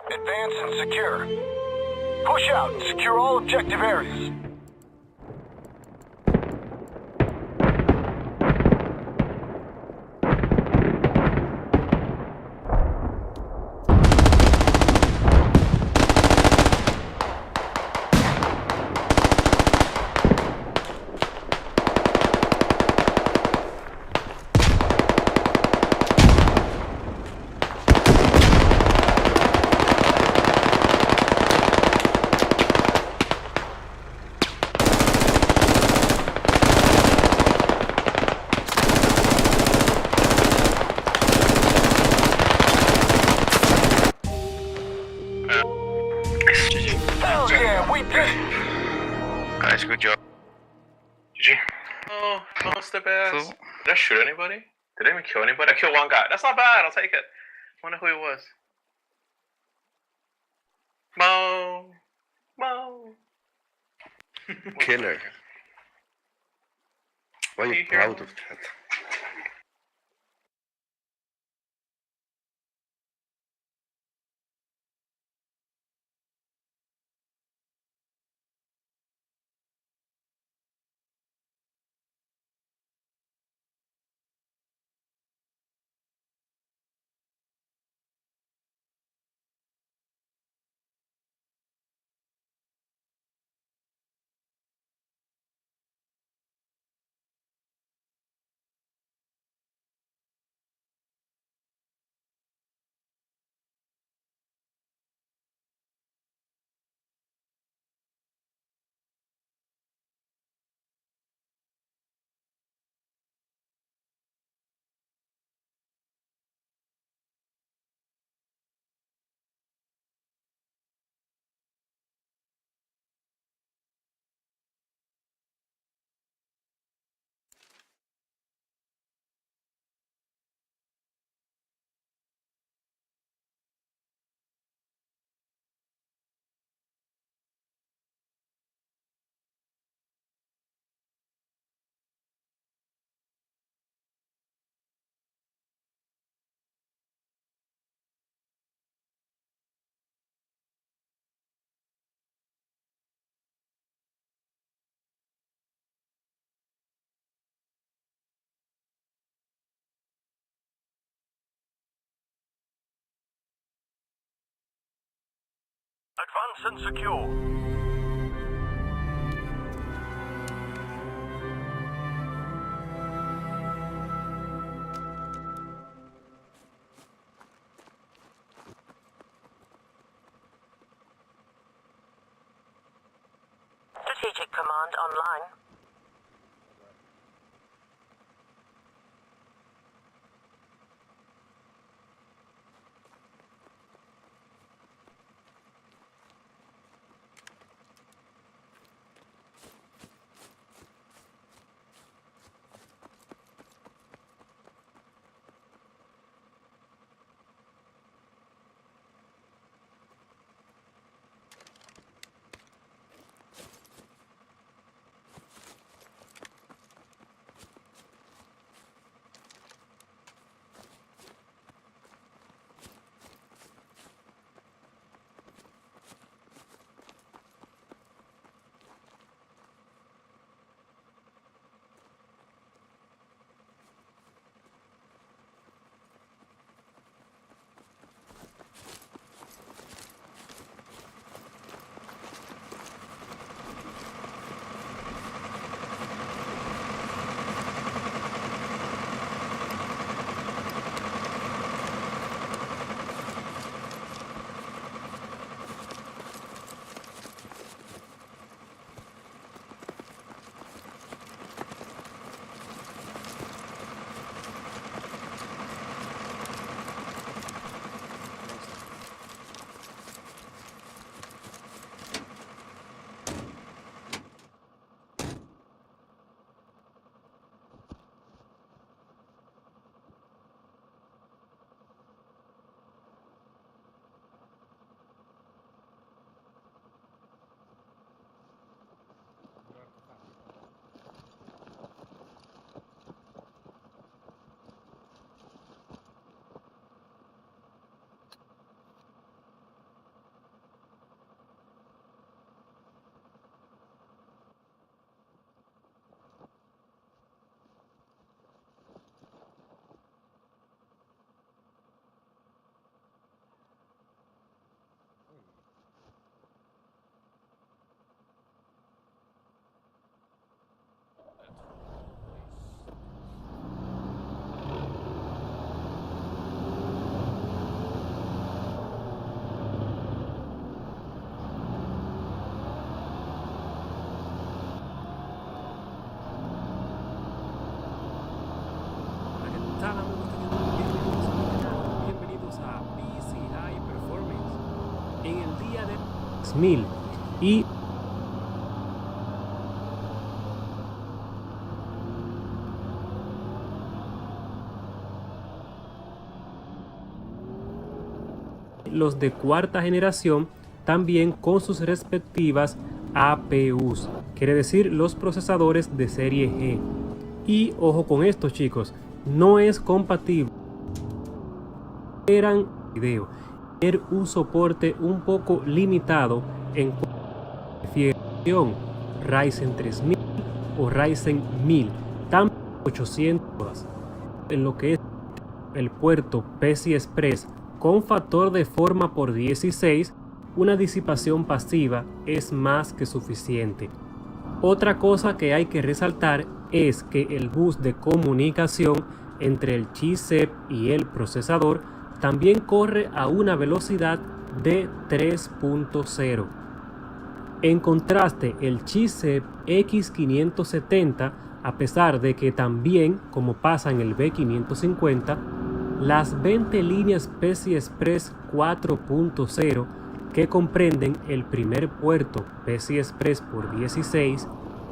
Advance and secure. Push out and secure all objective areas. Hell yeah, we did it! Nice, good job. GG. Oh, step ass. Cool. Did I shoot anybody? Did I even kill anybody? I killed one guy. That's not bad. I'll take it. Wonder who he was. Mo. Killer. Why are you proud of that? Advance and secure. Strategic command online. tal amigos de YouTube? Bienvenidos a mi canal, bienvenidos a PC High Performance. En el día de 1000 y los de cuarta generación también con sus respectivas APUs, quiere decir los procesadores de serie G. Y ojo con esto, chicos, no es compatible eran video, tener un soporte un poco limitado en configuración Ryzen 3000 o Ryzen 1000, también 800 en lo que es el puerto PCI Express con factor de forma por 16, una disipación pasiva es más que suficiente. Otra cosa que hay que resaltar es que el bus de comunicación entre el chipset y el procesador también corre a una velocidad de 3.0. En contraste, el chipset X570, a pesar de que también, como pasa en el B550, las 20 líneas PCI Express 4.0 que comprenden el primer puerto PCI Express por 16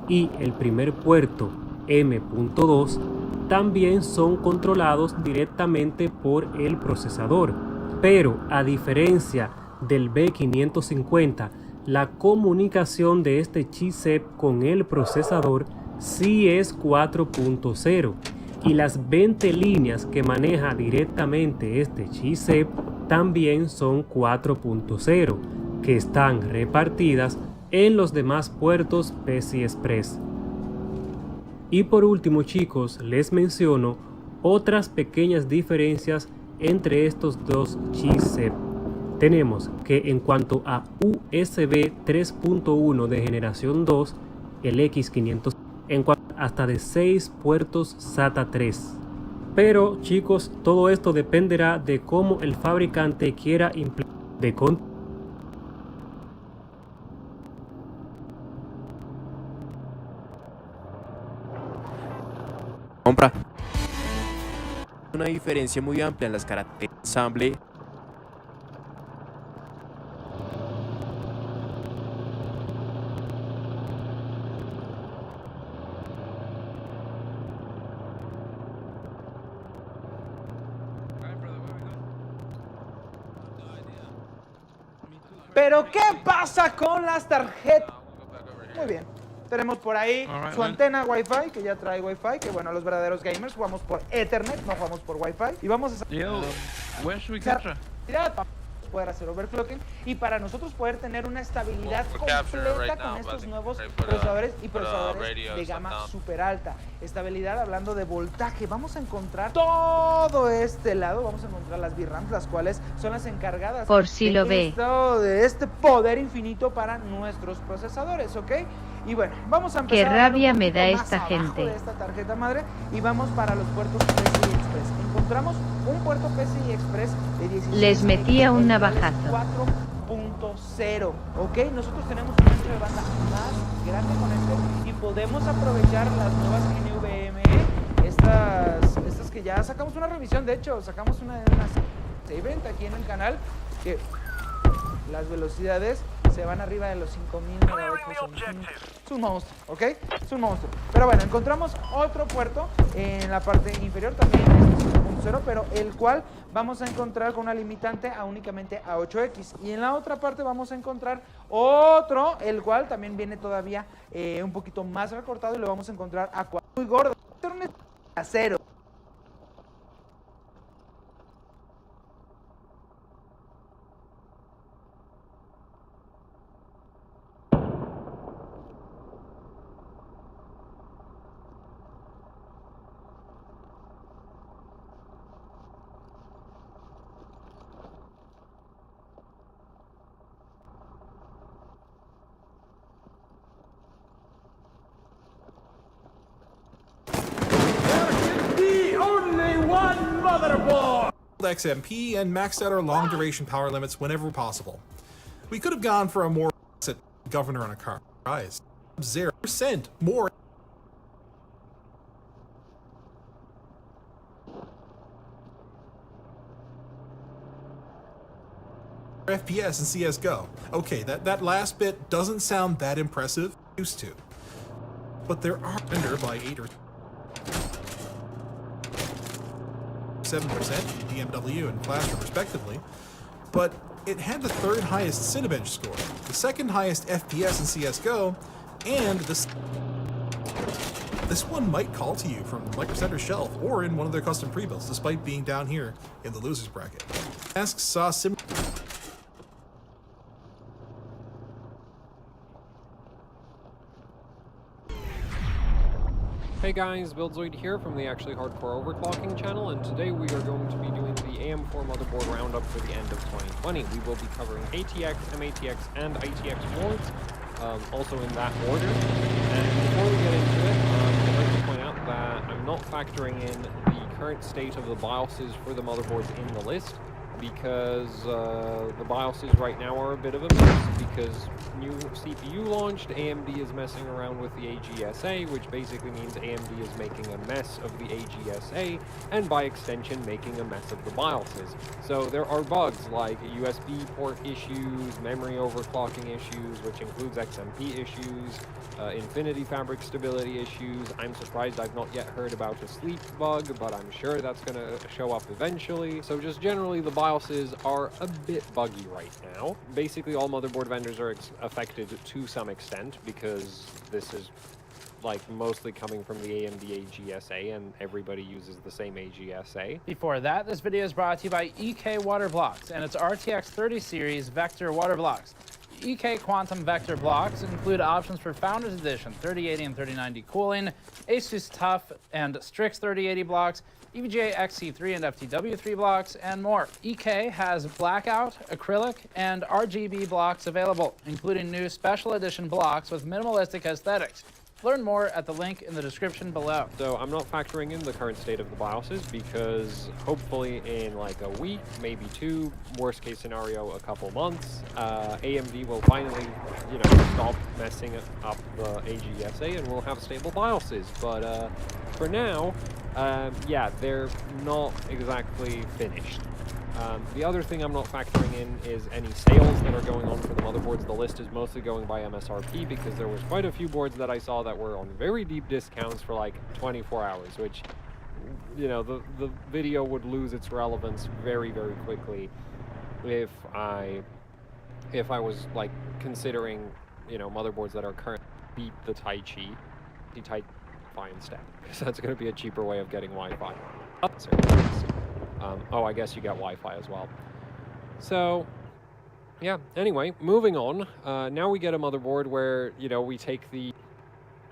y el primer puerto M.2 también son controlados directamente por el procesador, pero a diferencia del B550, la comunicación de este chipset con el procesador sí es 4.0 y las 20 líneas que maneja directamente este chipset también son 4.0 que están repartidas en los demás puertos PCI Express. Y por último, chicos, les menciono otras pequeñas diferencias entre estos dos chipsets. Tenemos que en cuanto a USB 3.1 de generación 2, el X500 en cuanto hasta de 6 puertos SATA 3. Pero chicos, todo esto dependerá de cómo el fabricante quiera implementar compra. Una diferencia muy amplia en las características de ensamble. Pero ¿qué pasa con las tarjetas? Muy bien. Tenemos por ahí su antena Wi-Fi, que ya trae Wi-Fi, que bueno, los verdaderos gamers jugamos por Ethernet, no jugamos por Wi-Fi. Y vamos a poder hacer overclocking y para nosotros poder tener una estabilidad completa con estos nuevos procesadores y procesadores de gama super alta. Estabilidad hablando de voltaje. Vamos a encontrar todo este lado, vamos a encontrar las VRAMs, las cuales son las encargadas por si lo ve de este poder infinito para nuestros procesadores, ¿ok? Y bueno, vamos a empezar. Qué rabia me da esta más gente. De esta tarjeta madre y vamos para los puertos PCI Express. Encontramos un puerto PCI Express de 16. Les metía un navajazo. 4.0, ¿ok? Nosotros tenemos un ancho de banda más grande con este y podemos aprovechar las nuevas NVMe, estas que ya sacamos una revisión, de hecho, sacamos una event aquí en el canal, que las velocidades se van arriba de los 5000 megabytes. Es un monstruo, ¿ok? Es un monstruo. Pero bueno, encontramos otro puerto en la parte inferior, también es 5.0, pero el cual vamos a encontrar con una limitante a únicamente a 8X. Y en la otra parte vamos a encontrar otro, el cual también viene todavía un poquito más recortado y lo vamos a encontrar a 4. Muy gordo. A 0. XMP and maxed out our long duration power limits whenever possible. We could have gone for a more governor on a car. Rise 0% more. FPS in CSGO. Okay, that last bit doesn't sound that impressive, used to. But there are under by 8 or 7% in DMW and Classroom respectively, but it had the 3rd highest Cinebench score, the 2nd highest FPS in CSGO, and this one might call to you from Micro Center's shelf or in one of their custom pre-builds, despite being down here in the losers bracket. Asks saw sim. Hey guys, Buildzoid here from the Actually Hardcore Overclocking channel, and today we are going to be doing the AM4 motherboard roundup for the end of 2020. We will be covering ATX, MATX, and ITX boards, also in that order. And before we get into it, I'd like to point out that I'm not factoring in the current state of the BIOSes for the motherboards in the list, because the BIOSes right now are a bit of a mess, because new CPU launched, AMD is messing around with the AGSA, which basically means AMD is making a mess of the AGSA, and by extension making a mess of the BIOSes. So there are bugs like USB port issues, memory overclocking issues, which includes XMP issues, Infinity Fabric stability issues. I'm surprised I've not yet heard about a sleep bug, but I'm sure that's going to show up eventually. So just generally the BIOSes are a bit buggy right now. Basically all motherboard vendors are affected to some extent, because this is like mostly coming from the AMD AGSA, and everybody uses the same AGSA. Before that, this video is brought to you by EK Water Blocks and its RTX 30 series Vector Water Blocks. EK Quantum Vector blocks include options for Founders Edition 3080 and 3090 cooling, Asus TUF and Strix 3080 blocks, EVGA XC3 and FTW3 blocks, and more. EK has blackout, acrylic, and RGB blocks available, including new special edition blocks with minimalistic aesthetics. Learn more at the link in the description below. So I'm not factoring in the current state of the BIOSes, because hopefully in like a week, maybe 2, worst case scenario a couple months, AMD will finally, stop messing up the AGSA and we'll have stable BIOSes. But for now, yeah, they're not exactly finished. The other thing I'm not factoring in is any sales that are going on for the motherboards. The list is mostly going by MSRP, because there was quite a few boards that I saw that were on very deep discounts for like 24 hours, which, the video would lose its relevance very, very quickly if I was like considering, motherboards that are currently beat the Wi-Fi instead, because that's going to be a cheaper way of getting Wi-Fi. Oh, I guess you get Wi-Fi as well. So, yeah, anyway, moving on. Now we get a motherboard where, we take the...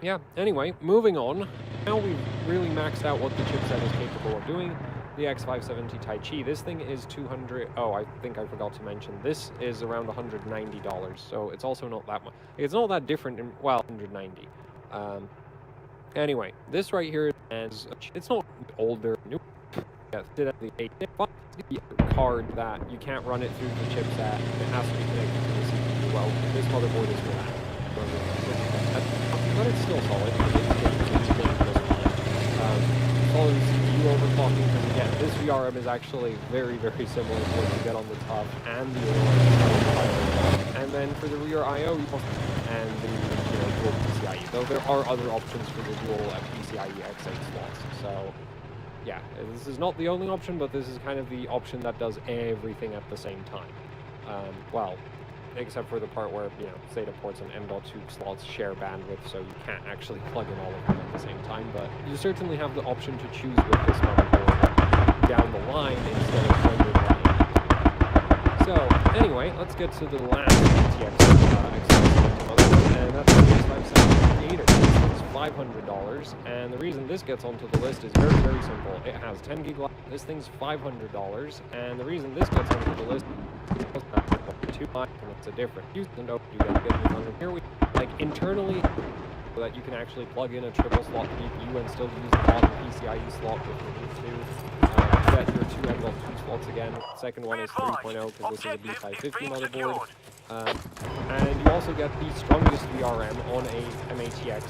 Yeah, anyway, moving on. Now we've really maxed out what the chipset is capable of doing. The X570 Taichi. This thing is 200... Oh, I think I forgot to mention. This is around $190, so it's also not that much. It's not that different in... Well, 190. Anyway, this right here is... It's not older, new... The card that you can't run it through the chipset, it has to be connected to the CPU. Well, this motherboard is for that. But it's still solid. Solid CPU overclocking, because again, this VRM is actually very, very similar to what you get on the TUF and the Aurora. And then for the rear I/O, and the dual PCIe. Though there are other options for the dual PCIe X8 slots. So. Yeah, this is not the only option, but this is kind of the option that does everything at the same time. Well, except for the part where, SATA ports and M.2 slots share bandwidth, so you can't actually plug in all of them at the same time, but you certainly have the option to choose with this motherboard down the line instead of blended line. So, anyway, let's get to the last ATX motherboard, and that's the X570 Creator. It's $500, and the reason this gets onto the list is very, very simple. It has 10 gig. This thing's $500, and the reason this gets onto the list is it's a different use. And you get here we like internally that you can actually plug in a triple slot GPU and still use the bottom PCIe slot if you need to. Get your 2 M.2 slots again. Second one is 3.0 because this is a B550 motherboard. And you also get the strongest VRM on a MATX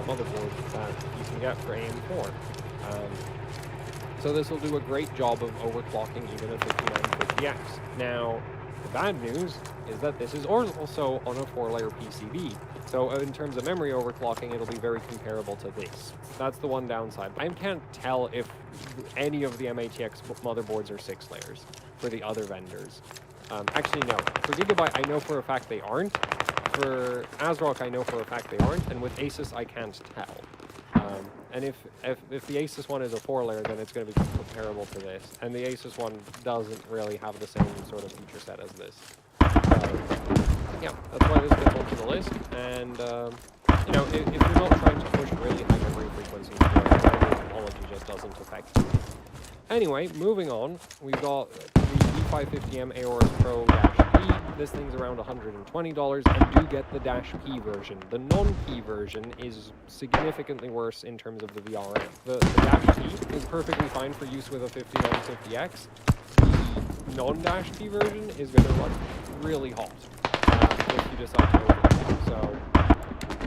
motherboard that you can get for AM4. So this will do a great job of overclocking even a 5950X. Now, The bad news is that this is also on a 4-layer PCB. So in terms of memory overclocking, it'll be very comparable to this. That's the one downside. I can't tell if any of the MATX motherboards are 6 layers for the other vendors. Actually, no. For Gigabyte, I know for a fact they aren't. For ASRock, I know for a fact they aren't. And with Asus, I can't tell. And if the Asus one is a 4-layer, then it's going to be comparable to this. And the Asus one doesn't really have the same sort of feature set as this. Yeah, that's why this gets onto the list. And, you know, if you're not trying to push really high memory frequencies, the technology just doesn't affect you. Anyway, moving on, we've got the E550M Aorus Pro-P. This thing's around $120, and do get the -P version. The non-P version is significantly worse in terms of the VRM. The -P is perfectly fine for use with a 5950X. The non-P version is going to run really hot if you decide to overclock. So,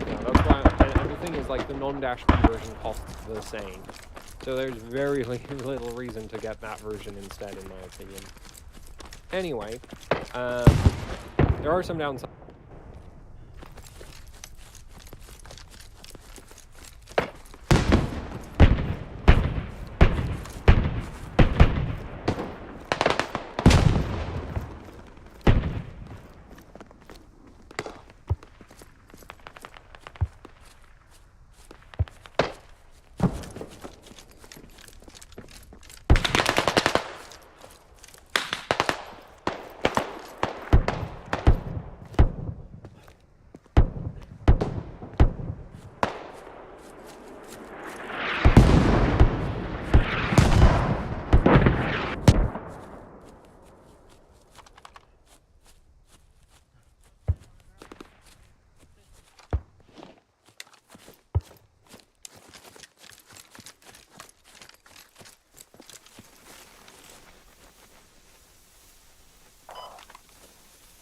yeah, that's why. And the thing is, like, the non-P version costs the same. So there's very little reason to get that version instead, in my opinion. Anyway, there are some downsides.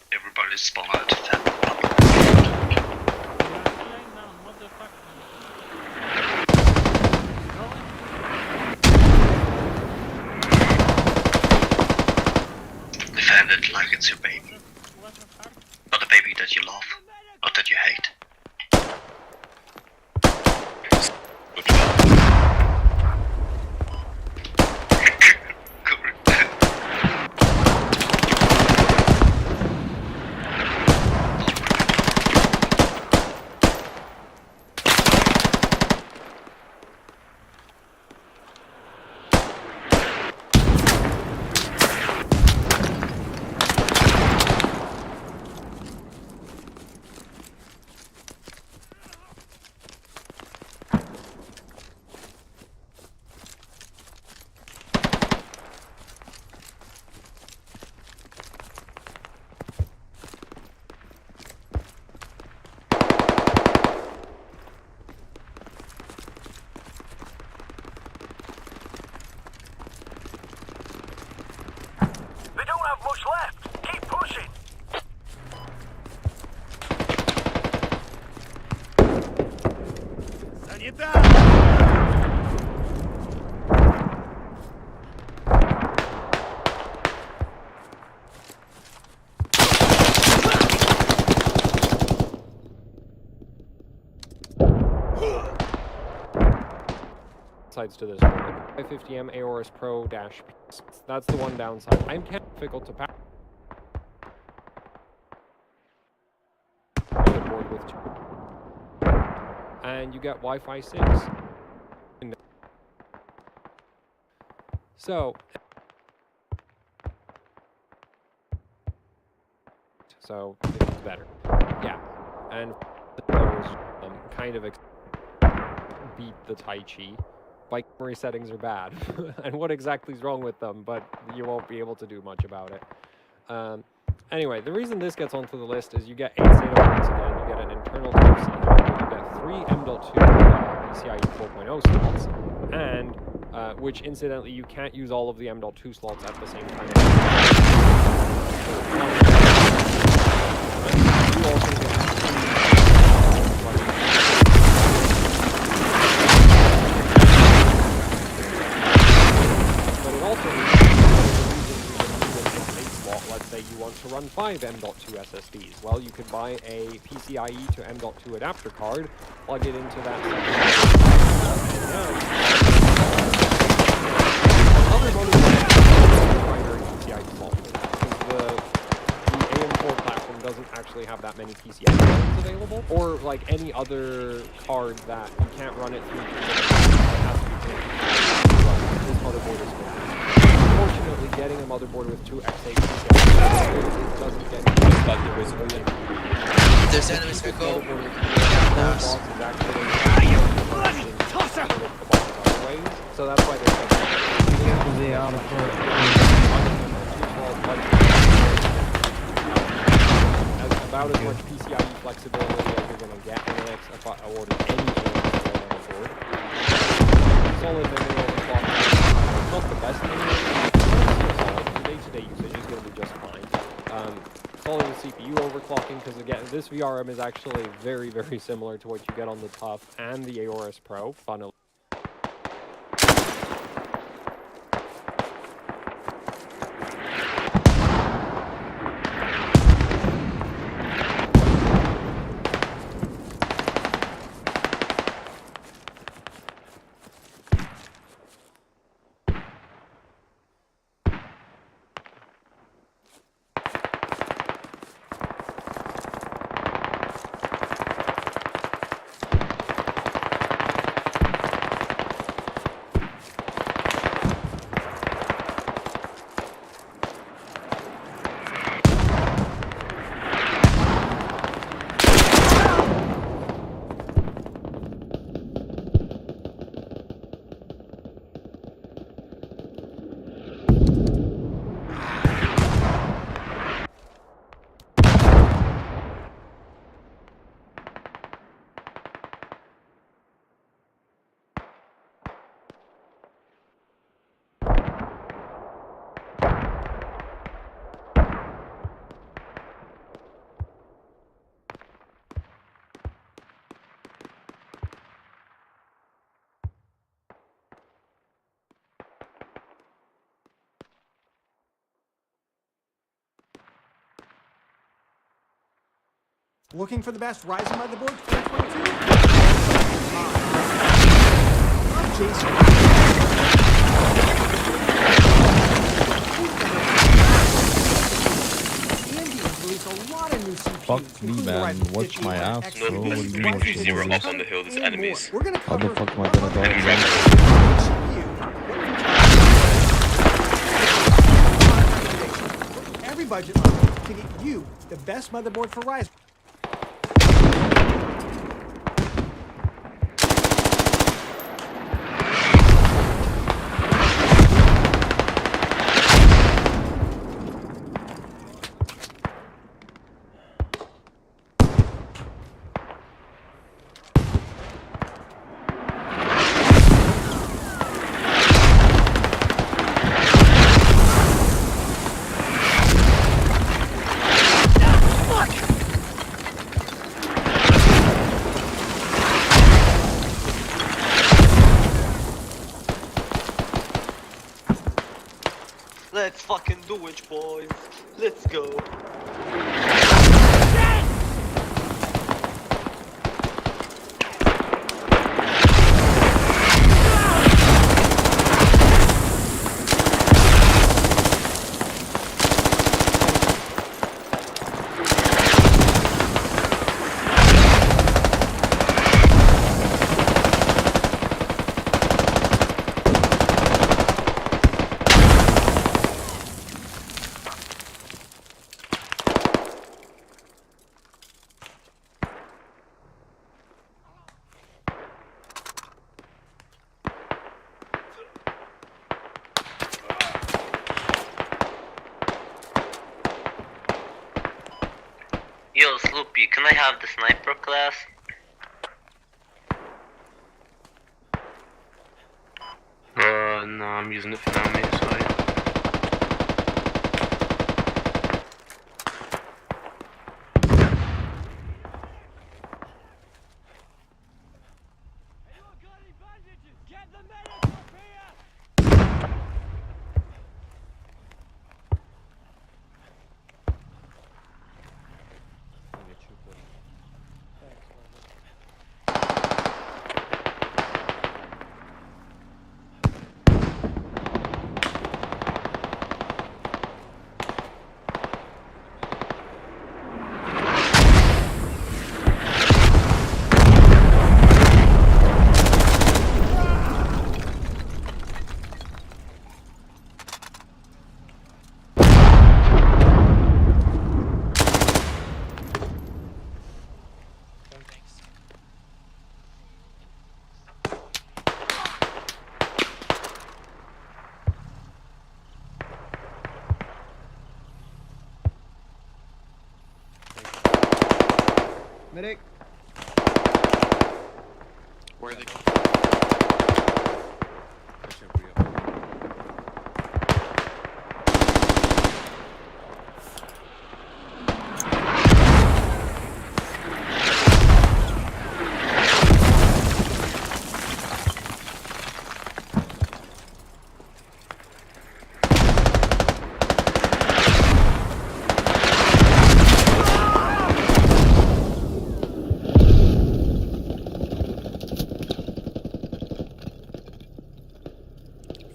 Everybody spawn out of that. Defend it like it's your baby. Not a baby that you love, not that you hate. Much left. Keep pushing. Sides to this one. 550M Aorus Pro-P. That's the one downside. I'm difficult to pack. Board with 2. And you get Wi-Fi 6. So it's better. Yeah. And those kind of beat the Tai Chi. Bike memory settings are bad, and what exactly is wrong with them, but you won't be able to do much about it. Anyway, the reason this gets onto the list is you get 8 SATA ports again, you get an internal Type-C, you get 3 M.2 PCIe 4.0 slots, and which incidentally you can't use all of the M.2 slots at the same time. You also get let's say you want to to run 5 M.2 SSDs? Well, you could buy a PCIe to M.2 adapter card, plug it into that other motherboards primary PCIe default, because the AM4 platform doesn't actually have that many PCIe cards available, or like any other card that you can't run it through. It has to be connected to this motherboard is good. Unfortunately, getting a motherboard with 2 X8 PCIe doesn't get you Resolution. There's enemies that go. So that's why they're about as much PCIe flexibility as you're going to get in the next if I order any board. Solid memory overclock. Not the best memory. For day-to-day usage is going to be just fine. Solid with CPU overclocking, because again, this VRM is actually very, very similar to what you get on the TUF and the AORS Pro, funnily. Looking for the best Ryzen motherboard 2022? I'm Jason. AMD has released a lot of new CPUs. Fuck me, man. Watch my ass, bro. What do you mean watch my Zero ass? up on the hill, there's enemies. We're gonna How the cover fuck am I gonna die? every budget level to get you the best motherboard for Ryzen. Let's fucking do it, boys. Let's go. Yo, Sloopy, can I have the sniper class? No, I'm using it for now, mate, sorry. Medic. Where are they?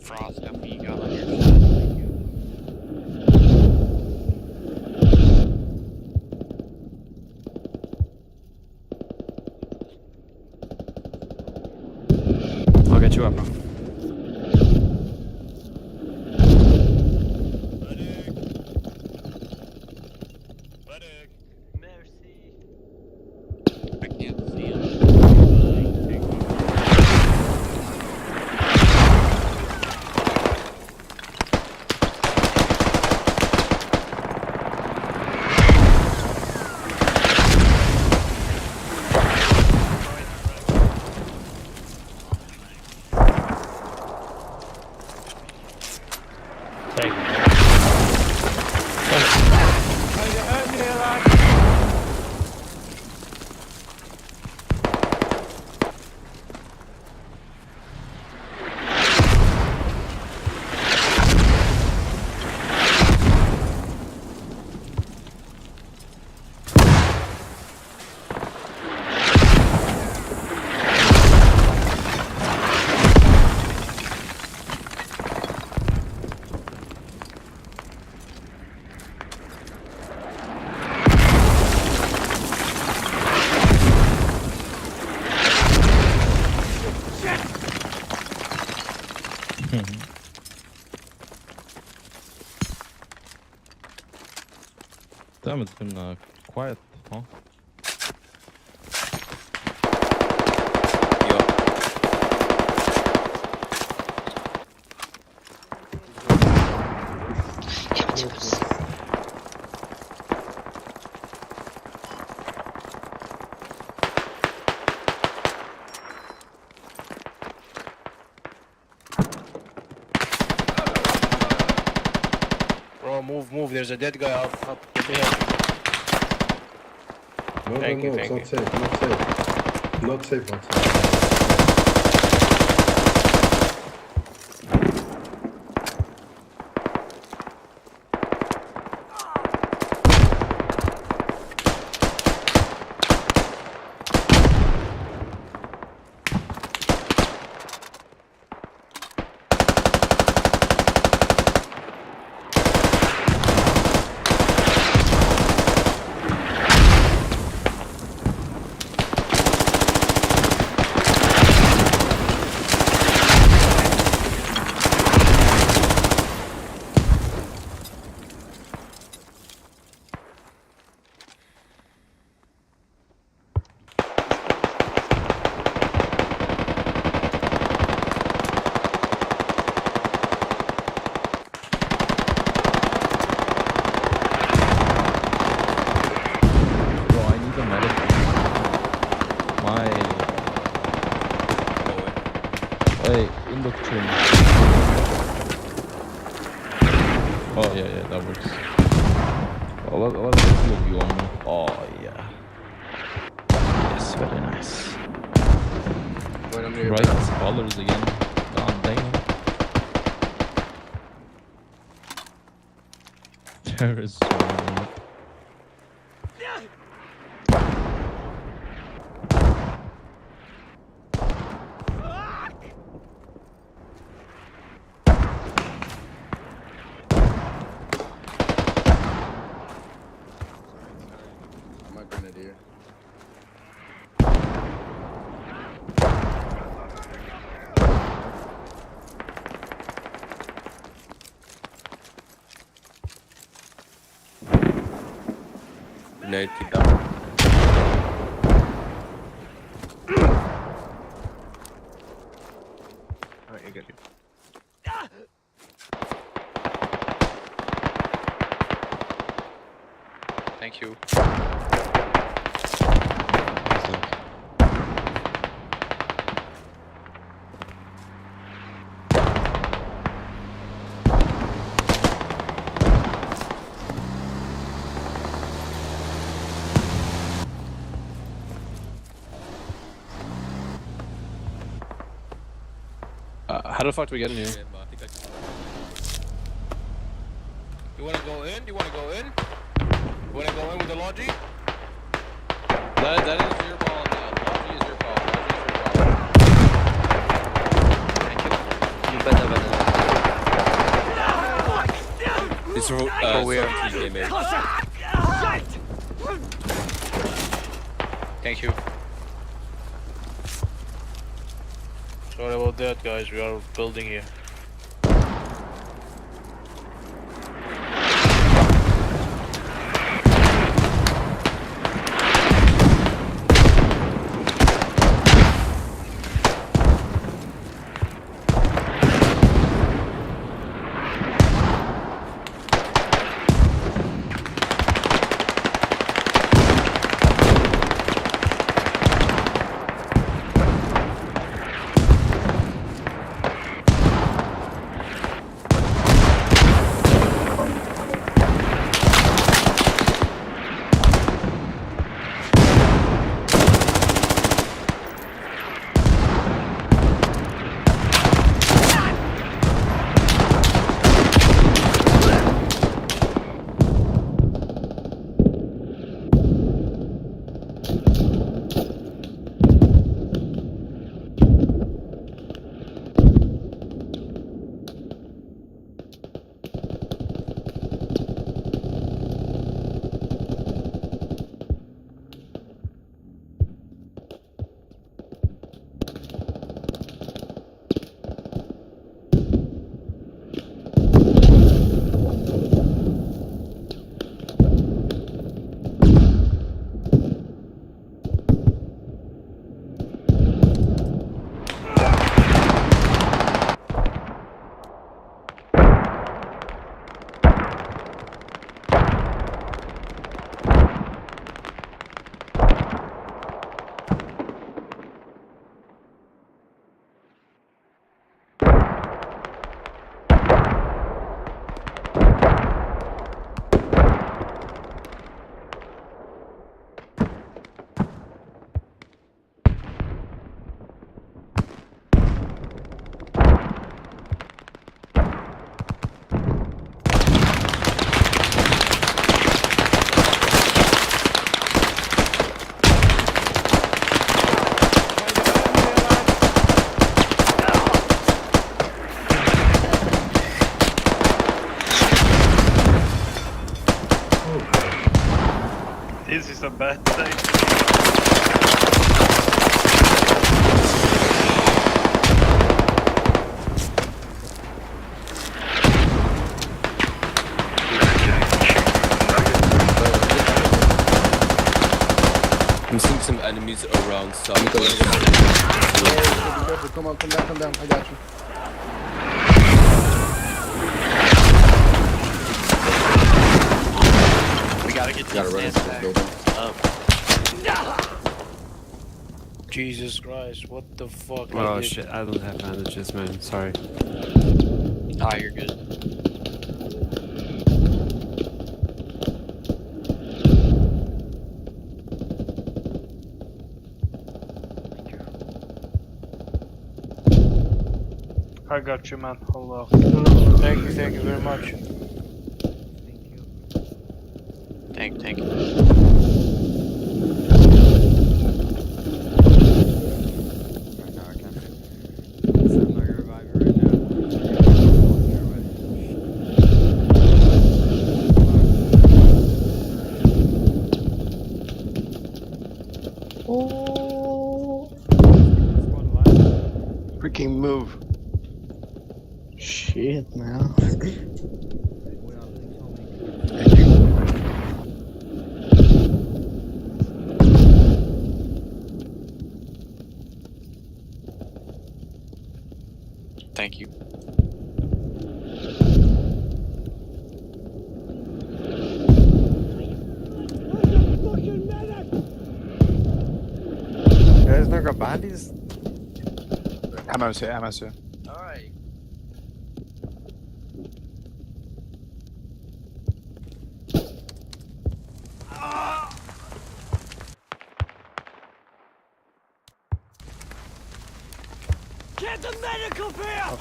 Frost FE gun on your side. Thank you. I'll get you up, bro. Mercy. I can't see him. Damn, it's been quiet, huh? Bro, move. There's a dead guy up here. No, Thank you. it's not safe, not safe. Not safe, not safe. Hey, indoctrin. Oh yeah, that works. Let's get two of you on me. Oh yeah. Yes, very nice. Right, colors again. God damn. There is so many. Grenadier. Grenade, keep down. Alright, you're good. Thank you. How the fuck do we get in here? You wanna go in? You wanna go in? You wanna go in with the Logi? That is your ball now. Logi is your ball. It's for weird. Thank you. Sorry about that, guys. We are building here. This is a bad thing. I'm seeing some enemies around some. Be careful. Come on, come down. I got you. We gotta get to Gotta run into this building. Jesus Christ, what the fuck? Oh shit, I don't have bandages, man. Sorry. Ah, you're good. I got you, man. Hold on. Thank you very much. Thank you. Freaking move. Shit, man. Thank you. Guys, no got bandies? Ammo's here. Alright. Get the medical bill!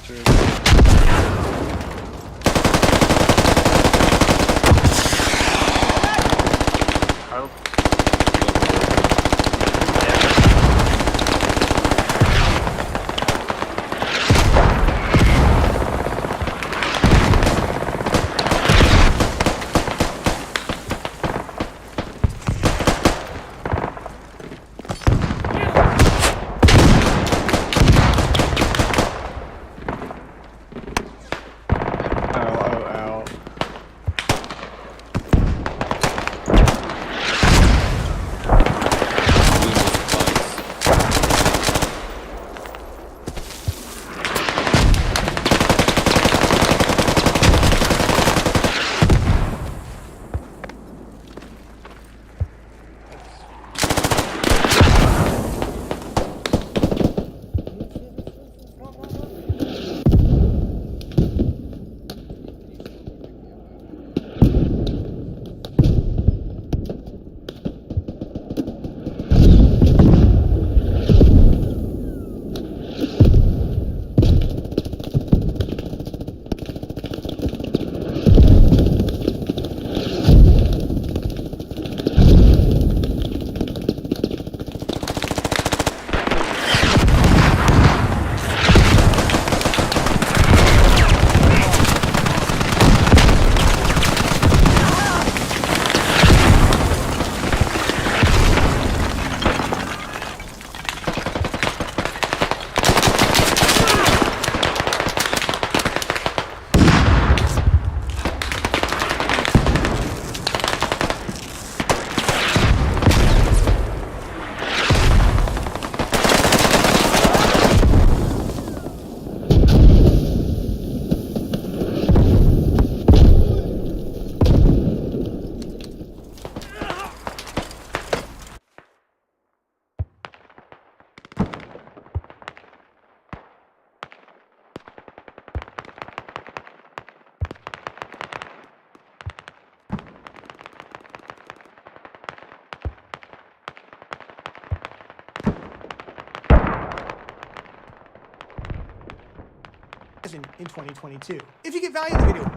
In 2022. If you get value in the video,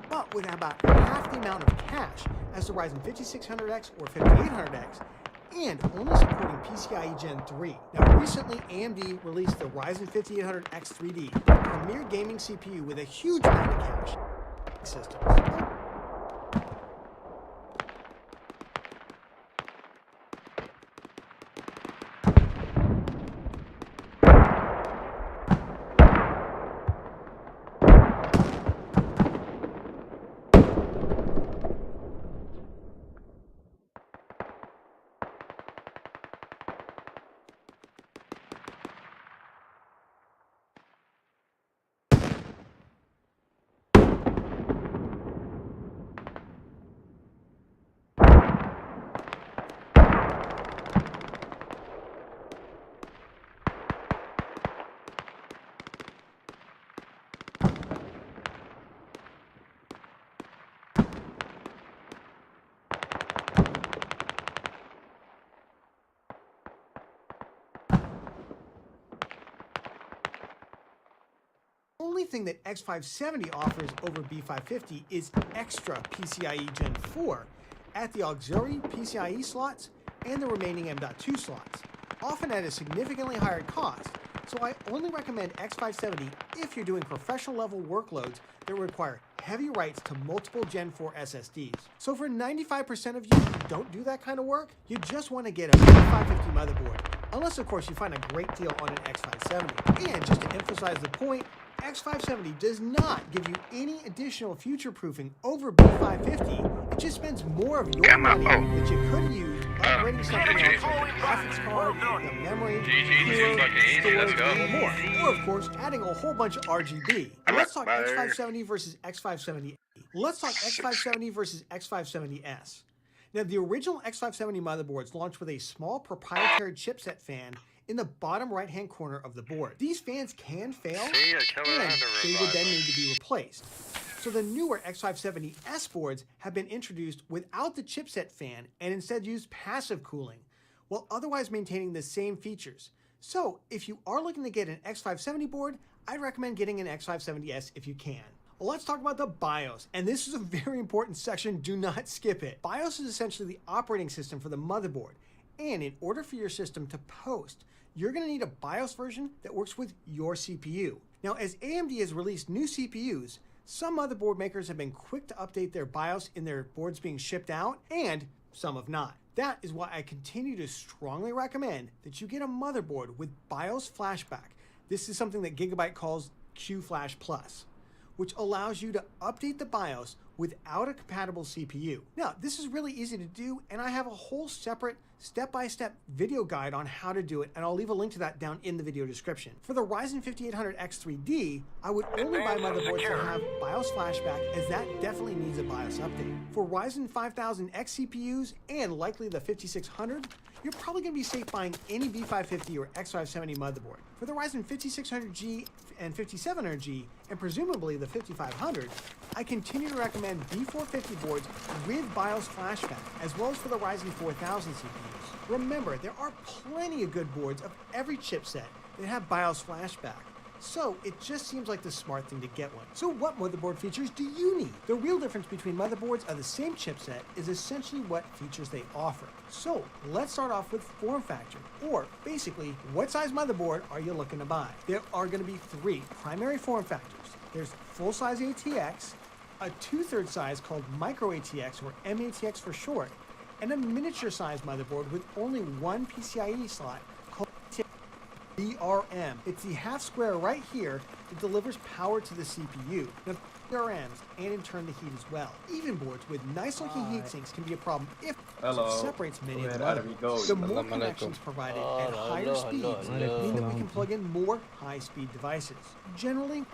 but with about half the amount of cash as the Ryzen 5600X or 5800X, and only supporting PCIe Gen 3. Now, recently AMD released the Ryzen 5800X 3D, a premier gaming CPU with a huge amount of cache systems. Only thing that X570 offers over B550 is extra PCIe Gen 4 at the auxiliary PCIe slots and the remaining M.2 slots, often at a significantly higher cost, so I only recommend X570 if you're doing professional level workloads that require heavy writes to multiple Gen 4 SSDs. So for 95% of you who don't do that kind of work, you just want to get a B550 motherboard, unless of course you find a great deal on an X570. And just to emphasize the point, X570 does not give you any additional future-proofing over B550. It just spends more of your money that you could use upgrading something else like the graphics card, the memory, storage, and more. Or of course, adding a whole bunch of RGB. Let's talk X570 versus X570. Let's talk X570 versus X570S. Now, the original X570 motherboards launched with a small proprietary chipset fan in the bottom right-hand corner of the board. These fans can fail, and they would then need to be replaced. So the newer X570S boards have been introduced without the chipset fan and instead use passive cooling, while otherwise maintaining the same features. So if you are looking to get an X570 board, I'd recommend getting an X570S if you can. Well, let's talk about the BIOS, and this is a very important section, do not skip it. BIOS is essentially the operating system for the motherboard, and in order for your system to post, you're going to need a BIOS version that works with your CPU. Now, as AMD has released new CPUs, some motherboard makers have been quick to update their BIOS in their boards being shipped out, and some have not. That is why I continue to strongly recommend that you get a motherboard with BIOS flashback. This is something that Gigabyte calls QFlash Plus, which allows you to update the BIOS without a compatible CPU. Now, this is really easy to do, and I have a whole separate step-by-step video guide on how to do it, and I'll leave a link to that down in the video description. For the Ryzen 5800X3D, I would only buy motherboards that have BIOS flashback, as that definitely needs a BIOS update. For Ryzen 5000X CPUs, and likely the 5600, you're probably going to be safe buying any B550 or X570 motherboard. For the Ryzen 5600G and 5700G, and presumably the 5500, I continue to recommend B450 boards with BIOS flashback, as well as for the Ryzen 4000 CPUs. Remember, there are plenty of good boards of every chipset that have BIOS flashback, so it just seems like the smart thing to get one. So what motherboard features do you need? The real difference between motherboards of the same chipset is essentially what features they offer. So let's start off with form factor, or basically, what size motherboard are you looking to buy? There are going to be three primary form factors. There's full-size ATX, a 2/3 size called micro ATX, or MATX for short, and a miniature size motherboard with only one PCIe slot called DRM. It's the half square right here that delivers power to the CPU. Now, DRMs, and in turn the heat as well. Even boards with nice looking heat sinks can be a problem if it separates many of them. The more connections provided at higher speeds mean that we can plug in more high-speed devices. Generally,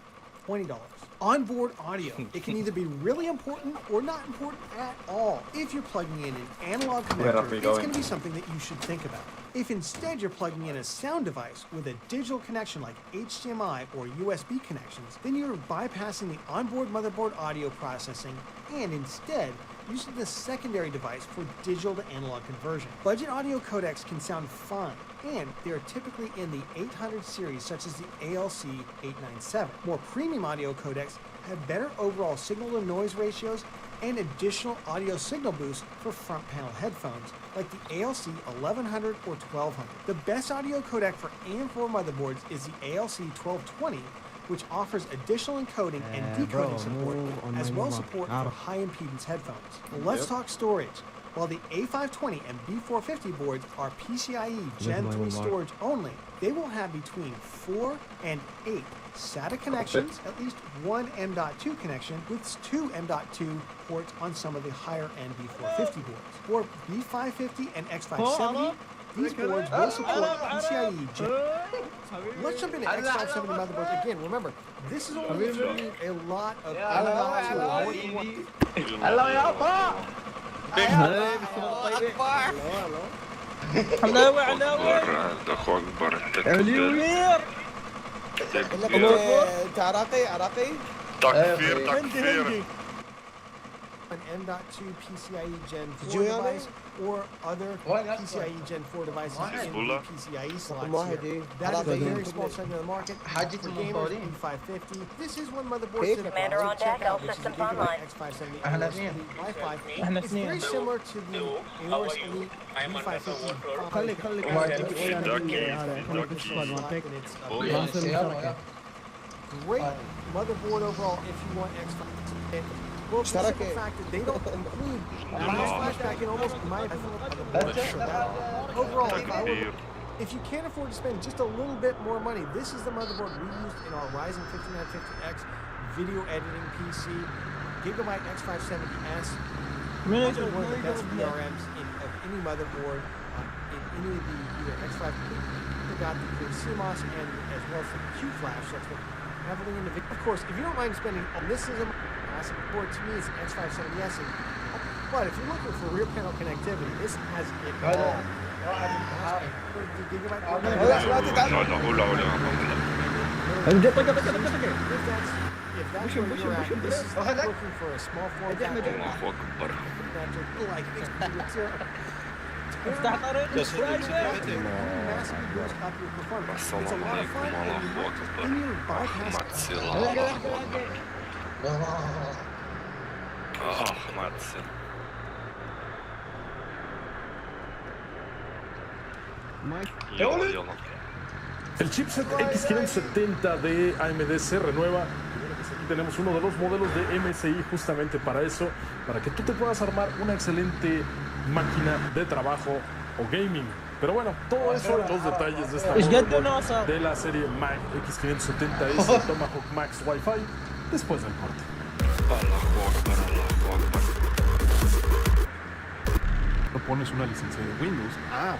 $20. Onboard audio. It can either be really important or not important at all. If you're plugging in an analog connector, it's going to be something that you should think about. If instead you're plugging in a sound device with a digital connection like HDMI or USB connections, then you're bypassing the onboard motherboard audio processing and instead using the secondary device for digital to analog conversion. Budget audio codecs can sound fine, and they are typically in the 800 series, such as the ALC 897. More premium audio codecs have better overall signal-to-noise ratios and additional audio signal boost for front panel headphones, like the ALC 1100 or 1200. The best audio codec for AM4 motherboards is the ALC 1220, which offers additional encoding and decoding support, as well as support for high impedance headphones. Let's talk storage. While the A520 and B450 boards are PCIe Gen 3 storage only, they will have between 4 and 8 SATA connections, at least one M.2 connection, with 2 M.2 ports on some of the higher end B450 boards. For B550 and X570, these boards will support PCIe Gen. Let's jump into X570 motherboards again. Remember, this is only if you need a lot of M.2 or more than one. Hello, an M.2 PCIe Gen 4 device or other PCIe Gen 4 devices in the PCIe slots here. That is a very small segment of the market. For gamers, B550. This is one motherboard that Commander on deck, all systems online. X570 Wi-Fi. It's very similar to the Aorus Elite B550. Great motherboard overall if you want X570. Well, the simple fact that they don't include flashback in almost my overall, if you can't afford to spend just a little bit more money, this is the motherboard we used in our Ryzen 5950X video editing PC, Gigabyte X570S. One of the best VRMs of any motherboard in any of the either X550. Got the CMOS and as well as the QFlash. That's what heavily into. Of course, if you don't mind spending on this is a massive board, to me it's an X570S. But if you're looking for rear panel connectivity, this has it all. If that's where you're at, this is looking for a small form factor. Like Just simplemente. massively boost up your performance. It's a lot of fun, and you're bypassing. El chipset X570 de AMD se renueva. Aquí tenemos uno de los modelos de MSI justamente para eso, para que tú te puedas armar una excelente máquina de trabajo o gaming. Pero bueno, todo eso en los detalles de esta de la serie Mac X570S Tomahawk Max Wi-Fi después del corte. No pones una licencia de Windows.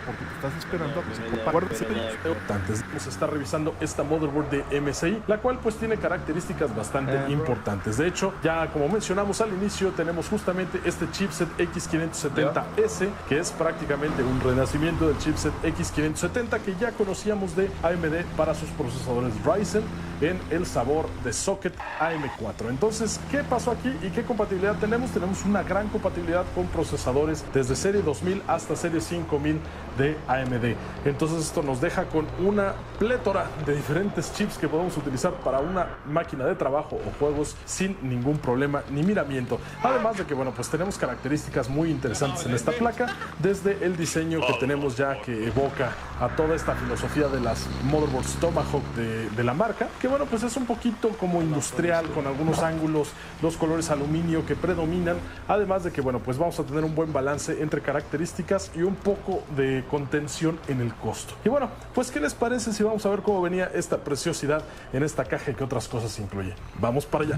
Porque te estás esperando a que se comparta. Antes vamos a estar revisando esta motherboard de MSI, la cual pues tiene características bastante importantes. De hecho, ya como mencionamos al inicio, tenemos justamente este chipset X570S, que es prácticamente un renacimiento del chipset X570 que ya conocíamos de AMD para sus procesadores Ryzen en el sabor de socket AM4. Entonces, ¿qué pasó aquí y qué compatibilidad tenemos? Tenemos una gran compatibilidad con procesadores desde serie 2000 hasta serie 5000 de AMD. Entonces esto nos deja con una plétora de diferentes chips que podemos utilizar para una máquina de trabajo o juegos sin ningún problema ni miramiento. Además de que, bueno, pues tenemos características muy interesantes en esta placa, desde el diseño que tenemos ya que evoca a toda esta filosofía de las motherboards Tomahawk de la marca, que bueno, pues es un poquito como industrial, con algunos ángulos, los colores aluminio que predominan, además de que, bueno, pues vamos a tener un buen balance entre características y un poco de contención en el costo. Y bueno, pues ¿qué les parece si vamos a ver cómo venía esta preciosidad en esta caja y qué otras cosas incluye? Vamos para allá.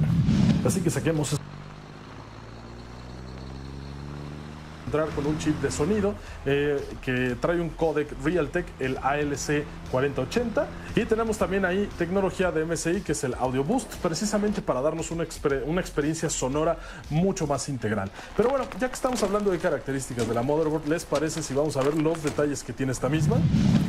Así que saquemos con un chip de sonido que trae un codec Realtek, el ALC 4080, y tenemos también ahí tecnología de MSI, que es el Audio Boost, precisamente para darnos una experiencia sonora mucho más integral. Pero bueno, ya que estamos hablando de características de la motherboard, ¿les parece si vamos a ver los detalles que tiene esta misma?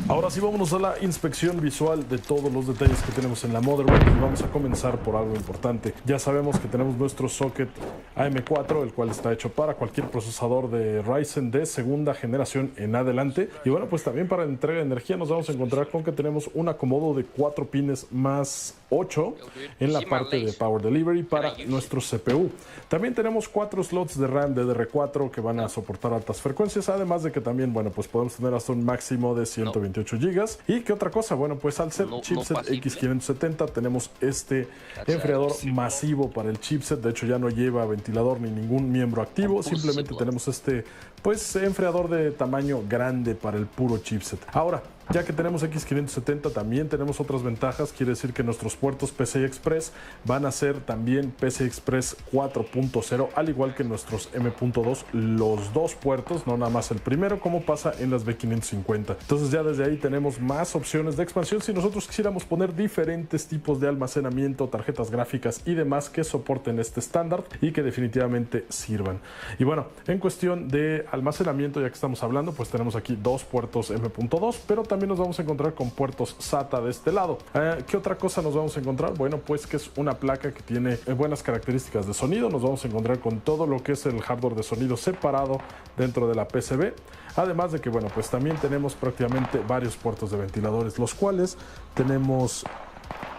Ahora sí, vámonos a la inspección visual de todos los detalles que tenemos en la motherboard, y vamos a comenzar por algo importante. Ya sabemos que tenemos nuestro socket AM4, el cual está hecho para cualquier procesador de Ryzen de segunda generación en adelante. Y bueno, pues también para entrega de energía nos vamos a encontrar con que tenemos un acomodo de 4 pines más 8 en la parte de Power Delivery para nuestro CPU. También tenemos 4 slots de RAM DDR4 que van a soportar altas frecuencias, además de que también, bueno, pues podemos tener hasta un máximo de 128 GB. ¿Y qué otra cosa? Bueno, pues al ser chipset X570 tenemos este enfriador masivo para el chipset. De hecho, ya no lleva ventilador ni ningún miembro activo, simplemente tenemos este pues enfriador de tamaño grande para el puro chipset. Ahora, ya que tenemos X570, también tenemos otras ventajas. Quiere decir que nuestros puertos PCI Express van a ser también PCI Express 4.0, al igual que nuestros M.2, los dos puertos, no nada más el primero, como pasa en las B550. Entonces ya desde ahí tenemos más opciones de expansión si nosotros quisiéramos poner diferentes tipos de almacenamiento, tarjetas gráficas y demás que soporten este estándar y que definitivamente sirvan. Y bueno, en cuestión de almacenamiento, ya que estamos hablando, pues tenemos aquí dos puertos M.2, pero también nos vamos a encontrar con puertos SATA de este lado. ¿Qué otra cosa nos vamos a encontrar? Bueno, pues que es una placa que tiene buenas características de sonido. Nos vamos a encontrar con todo lo que es el hardware de sonido separado dentro de la PCB. Además de que, bueno, pues también tenemos prácticamente varios puertos de ventiladores, los cuales tenemos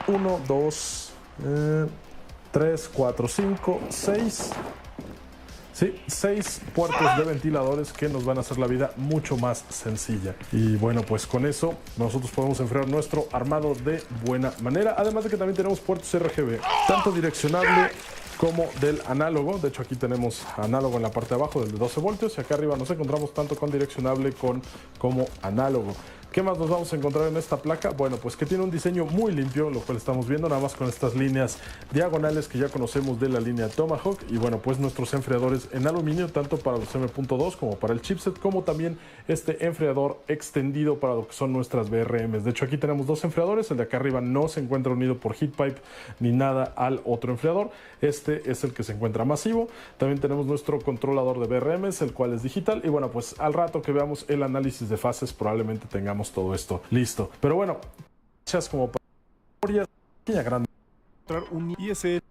1, 2, 3, 4, 5, 6... Sí, 6 puertos de ventiladores que nos van a hacer la vida mucho más sencilla. Y bueno, pues con eso nosotros podemos enfriar nuestro armado de buena manera. Además de que también tenemos puertos RGB, tanto direccionable como del análogo. De hecho, aquí tenemos análogo en la parte de abajo, del de 12 voltios, y acá arriba nos encontramos tanto con direccionable como análogo. ¿Qué más nos vamos a encontrar en esta placa? Bueno, pues que tiene un diseño muy limpio, lo cual estamos viendo nada más con estas líneas diagonales que ya conocemos de la línea Tomahawk. Y bueno, pues nuestros enfriadores en aluminio, tanto para los M.2 como para el chipset, como también este enfriador extendido para lo que son nuestras VRMs. De hecho, aquí tenemos dos enfriadores. El de acá arriba no se encuentra unido por heat pipe ni nada al otro enfriador. Este es el que se encuentra masivo. También tenemos nuestro controlador de VRMs, el cual es digital. Y bueno, pues al rato que veamos el análisis de fases, probablemente tengamos todo esto listo. Pero bueno, muchas como para pequeña grande un ISL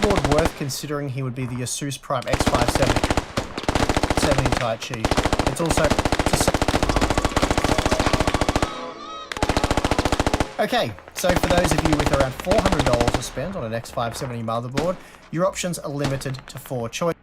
motherboard worth considering he would be the Asus Prime X570 Tai Chi. It's also... Okay, so for those of you with around $400 to spend on an X570 motherboard, your options are limited to 4 choices.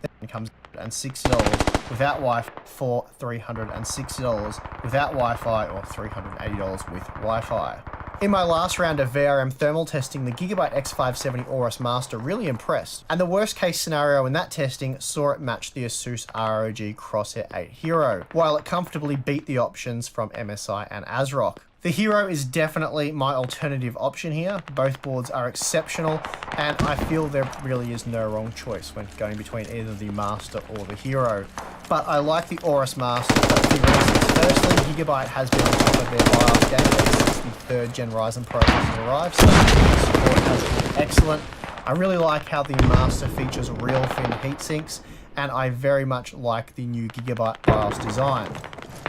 Then comes $60 without Wi-Fi for $360 without Wi-Fi, or $380 with Wi-Fi. In my last round of VRM thermal testing, the Gigabyte X570 Aorus Master really impressed, and the worst case scenario in that testing saw it match the Asus ROG Crosshair 8 Hero, while it comfortably beat the options from MSI and ASRock. The Hero is definitely my alternative option here. Both boards are exceptional, and I feel there really is no wrong choice when going between either the Master or the Hero. But I like the Aorus Master for a few reasons. Firstly, Gigabyte has been on top of their BIOS game since the 3rd gen Ryzen processor arrived, so the support has been excellent. I really like how the Master features real fin heatsinks, and I very much like the new Gigabyte BIOS design.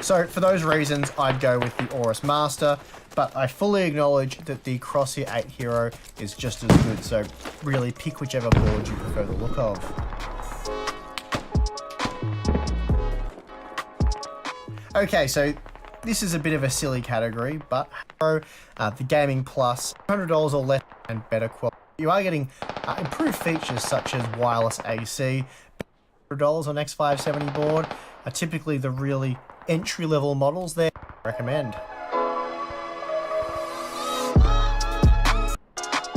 So for those reasons, I'd go with the Aorus Master, but I fully acknowledge that the Crosshair 8 Hero is just as good, so really pick whichever board you prefer the look of. Okay, so this is a bit of a silly category, but the Gaming Plus, $100 or less and better quality. You are getting improved features such as wireless AC. $100 on X570 board are typically the really entry-level models there. Recommend.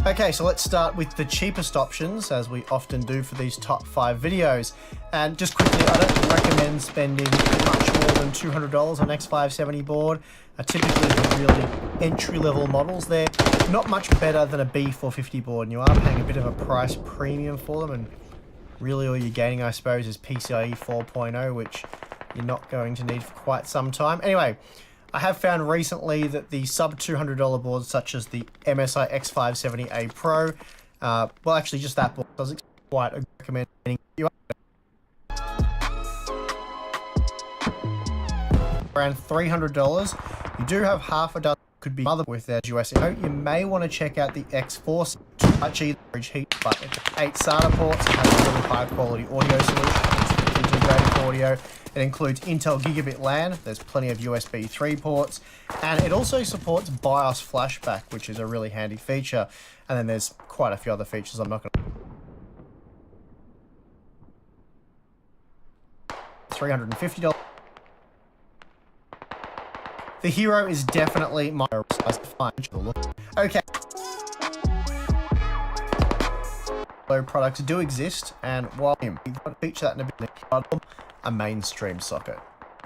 Okay, so let's start with the cheapest options, as we often do for these top 5 videos. And just quickly, I don't recommend spending much more than $200 on X570 board. Typically the really entry-level models there. Not much better than a B450 board, and you are paying a bit of a price premium for them, and really all you're gaining, I suppose, is PCIe 4.0, which you're not going to need for quite some time. Anyway, I have found recently that the sub $200 boards, such as the MSI X570A Pro, well, actually just that board, does quite recommend you around $300. You do have half a dozen could be mother with their US. You may want to check out the X4 heat, but it's 8 SATA ports. It has a really high quality audio solution. It's integrated audio. It includes Intel Gigabit LAN, there's plenty of USB 3 ports, and it also supports BIOS flashback, which is a really handy feature. And then there's quite a few other features I'm not going to... $350. The Hero is definitely my look. Okay. Products do exist, and while you've got to feature that in a bit, a mainstream socket.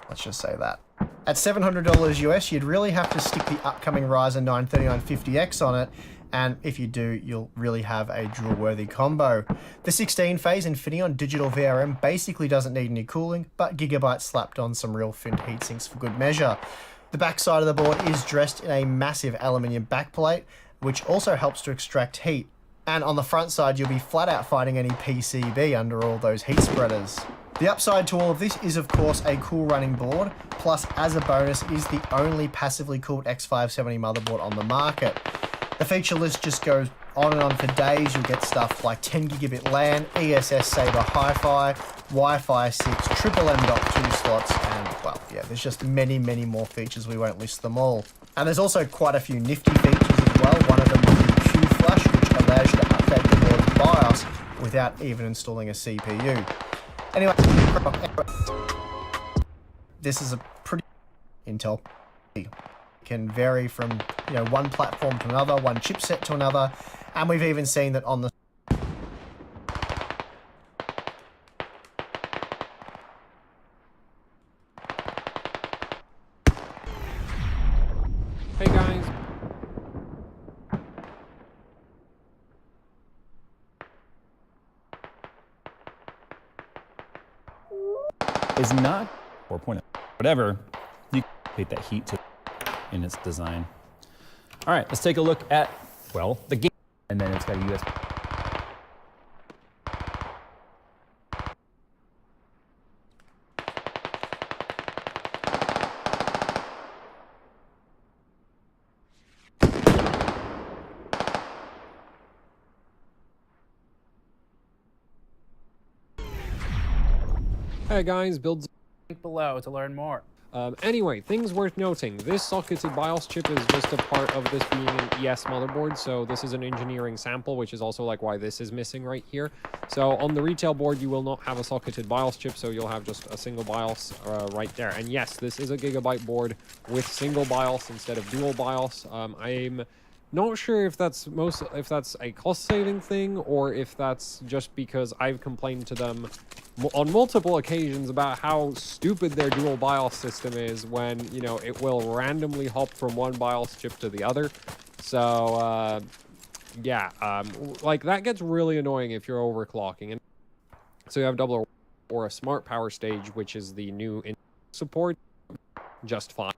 Let's just say that. At $700 US, you'd really have to stick the upcoming Ryzen 9 3950X on it, and if you do, you'll really have a drill-worthy combo. The 16-phase Infineon digital VRM basically doesn't need any cooling, but Gigabyte slapped on some real fin heatsinks for good measure. The backside of the board is dressed in a massive aluminium backplate, which also helps to extract heat. And on the front side, you'll be flat out fighting any PCB under all those heat spreaders. The upside to all of this is, of course, a cool running board, plus as a bonus is the only passively cooled X570 motherboard on the market. The feature list just goes on and on for days. You'll get stuff like 10 gigabit LAN, ESS Saber Hi-Fi, Wi-Fi 6, triple M.2 slots, and well, yeah, there's just many, many more features. We won't list them all. And there's also quite a few nifty features as well. One of them is the Q-Flash, which allows you to update the board's BIOS without even installing a CPU. Anyway, this is a pretty Intel. It can vary from one platform to another, one chipset to another, and we've even seen that on the Hey guys. Is not 4.0. Whatever, you can create that heat to in its design. All right, let's take a look at, well, the game. And then it's got a USB. Hey guys, builds Link below to learn more. Anyway, things worth noting. This socketed BIOS chip is just a part of this being an ES motherboard, so this is an engineering sample, which is also like why this is missing right here. So on the retail board, you will not have a socketed BIOS chip, so you'll have just a single BIOS right there. And yes, this is a Gigabyte board with single BIOS instead of dual BIOS. I'm not sure if that's a cost-saving thing or if that's just because I've complained to them on multiple occasions about how stupid their dual BIOS system is when, you know, it will randomly hop from one BIOS chip to the other. So, yeah, like that gets really annoying if you're overclocking. And so you have double or a smart power stage, which is the new support, just fine.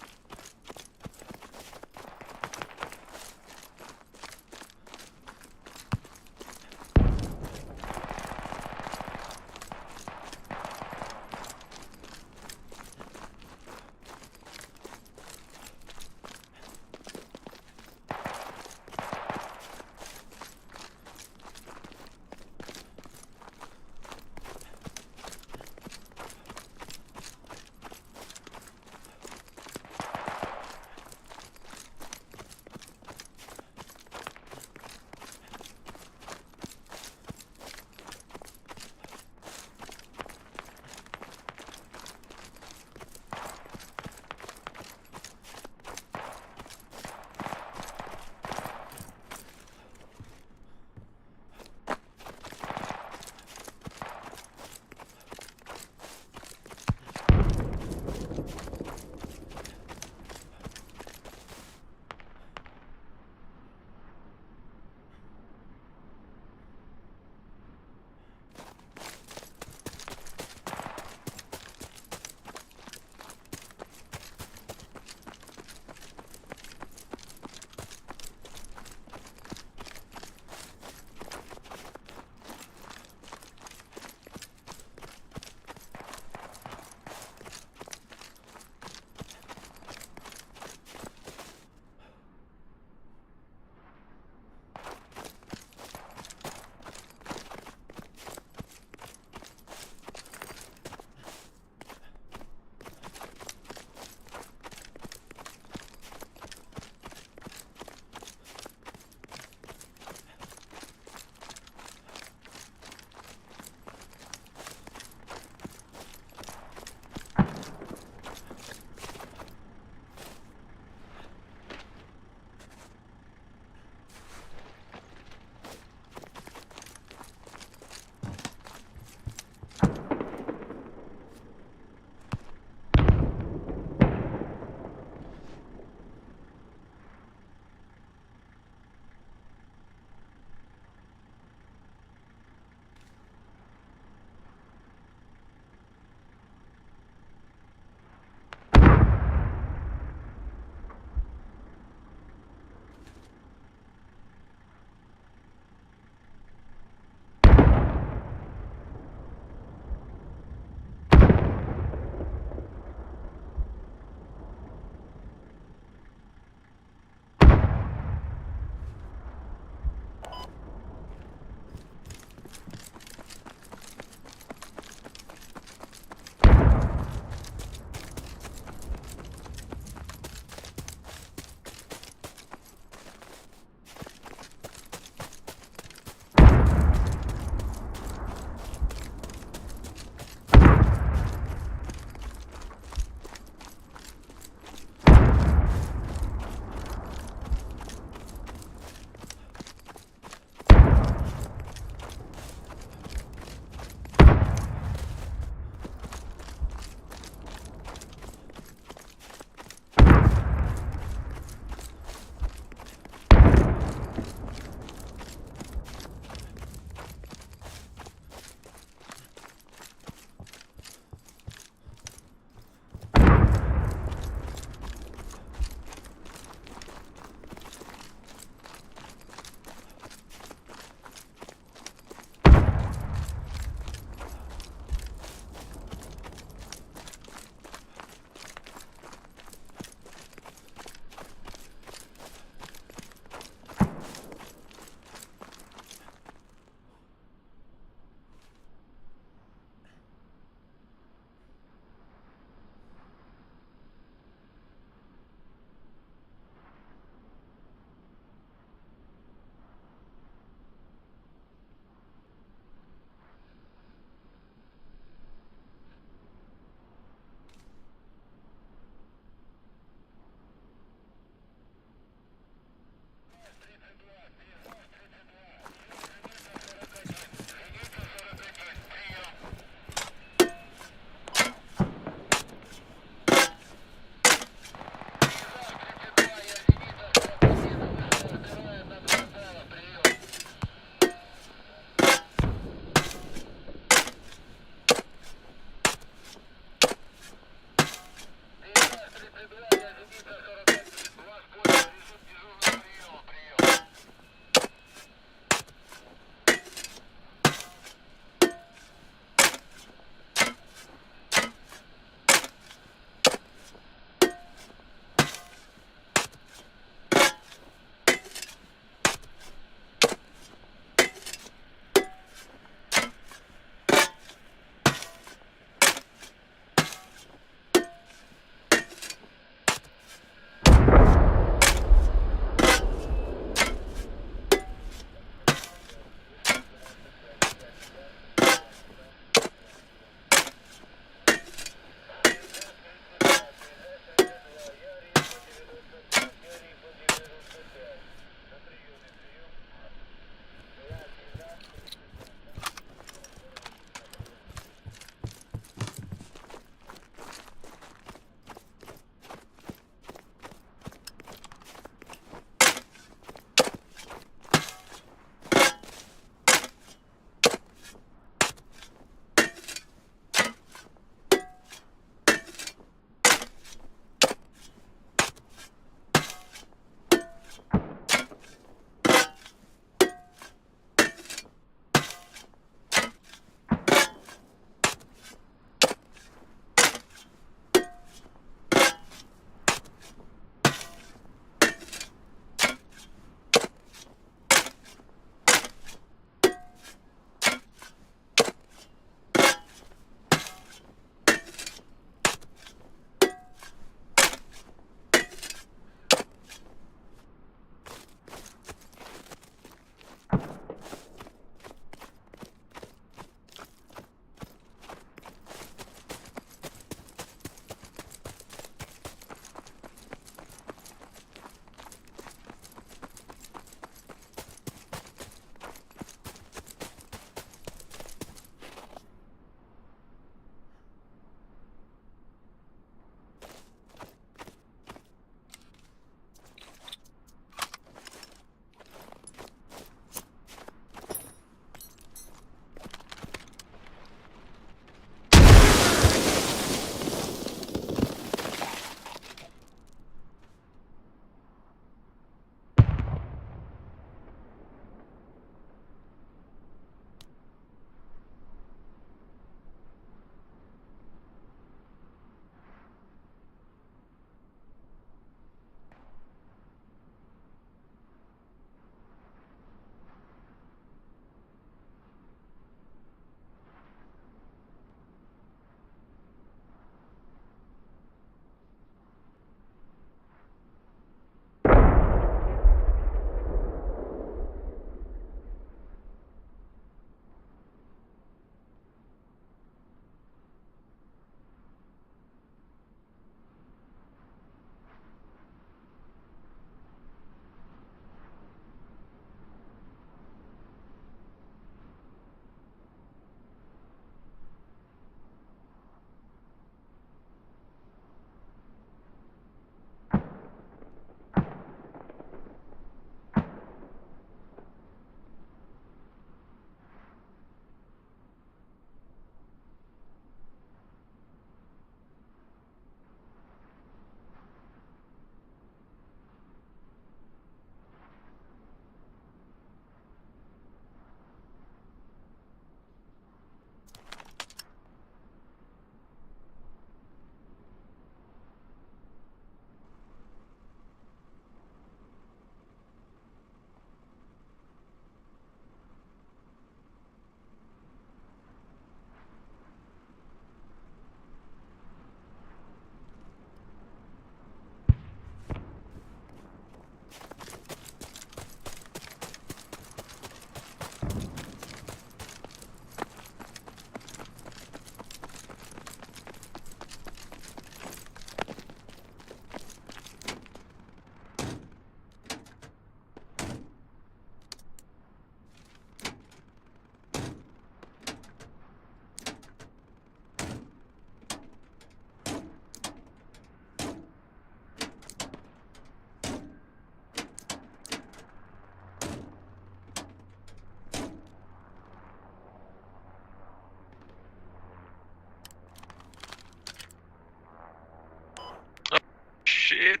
shit.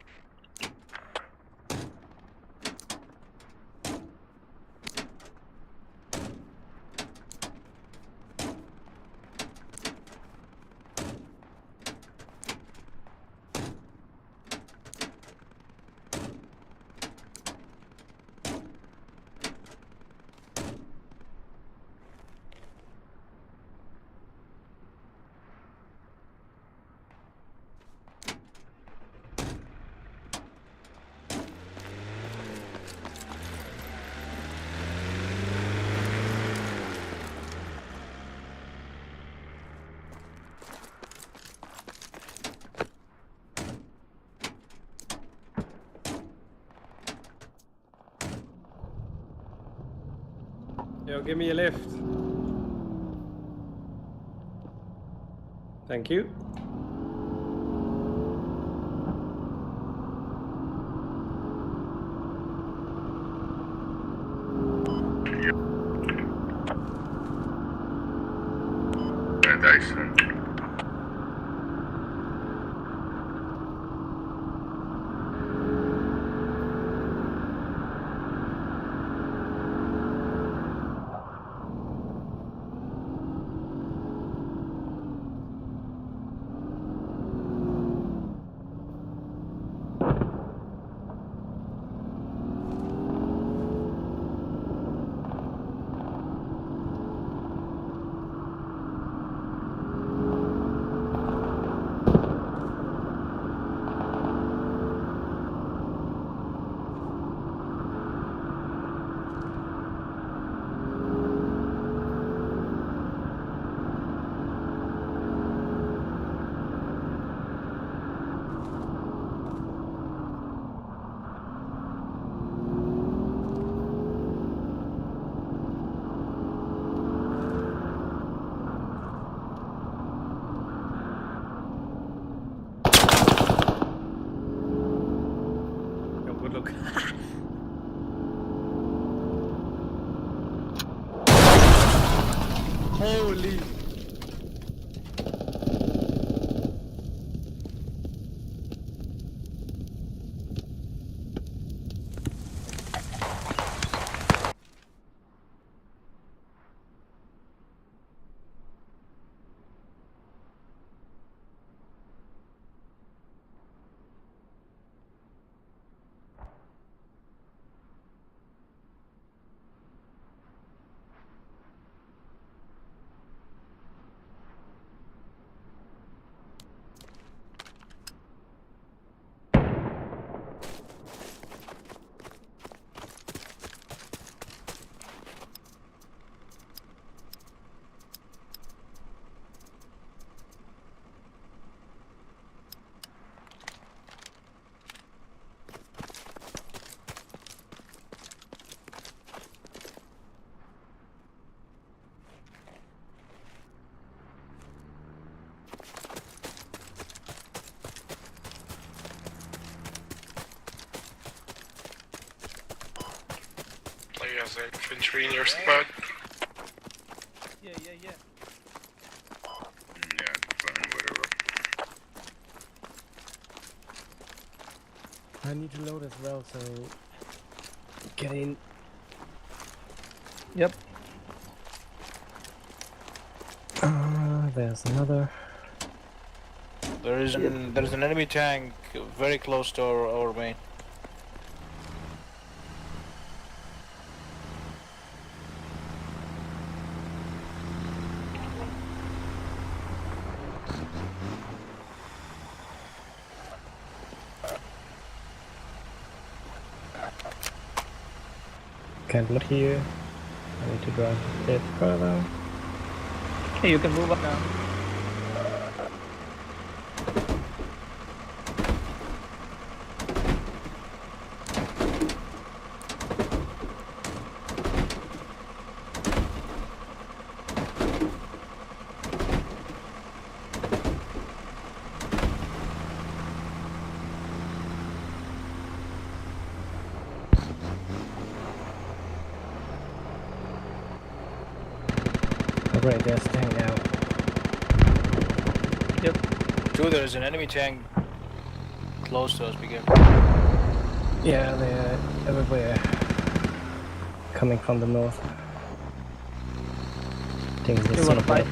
Yo, give me a lift. Thank you. Dyson. Holy. Players infantry in your spot. Yeah. Yeah, fine, whatever. I need to load as well, so get in. Yep. There's another. There's an enemy tank very close to our main. Can't look here. I need to drive a bit further. Hey, you can move up now. Great, they're staying out. Yep. Two, there's an enemy tank close to us, be careful. Yeah, they're everywhere. Coming from the north. I think You wanna fight?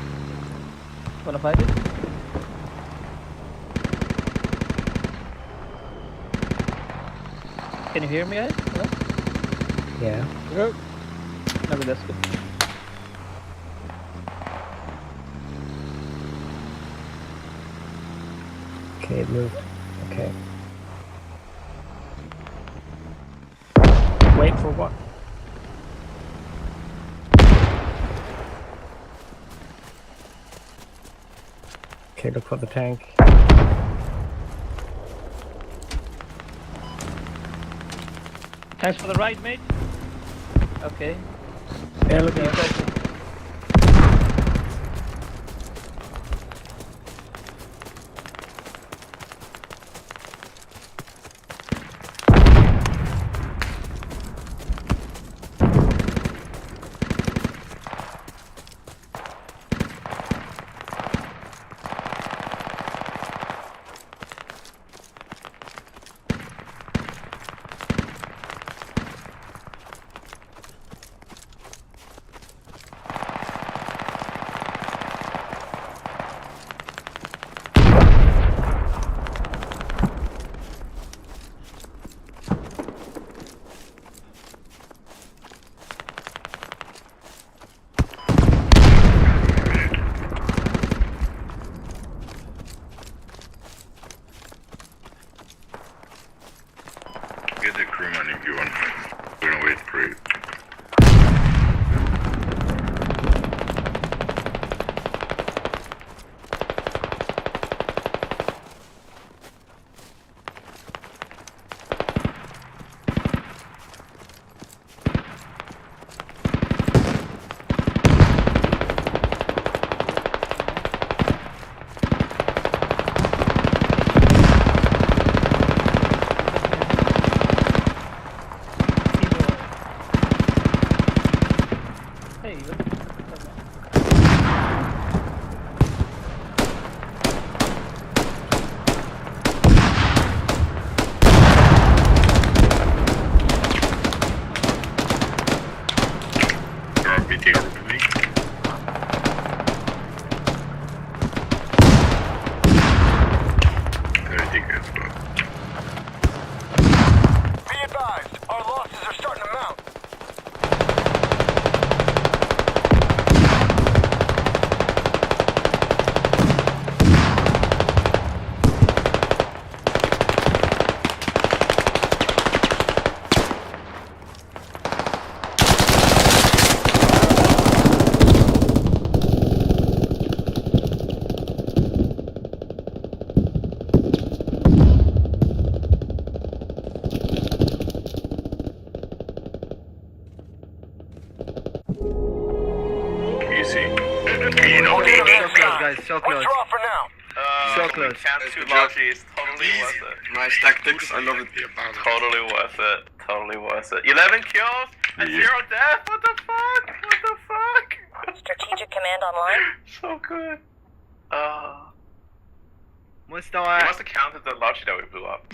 Wanna fight it? Can you hear me, guys? Hello? Yeah. Go. No, but that's good. Okay, it moved. Okay. Wait for what? Okay, look for the tank. Thanks for the ride, mate. Okay. Yeah, look at Okay. it. Get the crewman if you want. We're gonna wait for you. Hey, RPT, RPT. Be advised, our losses are starting to mount. Easy. Guys, so close. Withdraw for now. So close. Camp 2 lodges, totally worth it. Nice tactics, I love it. Totally worth it. Totally worth it. 11 kills and 0 death. What the fuck? What the fuck? Strategic command online. So good. You must have counted the lodge that we blew up.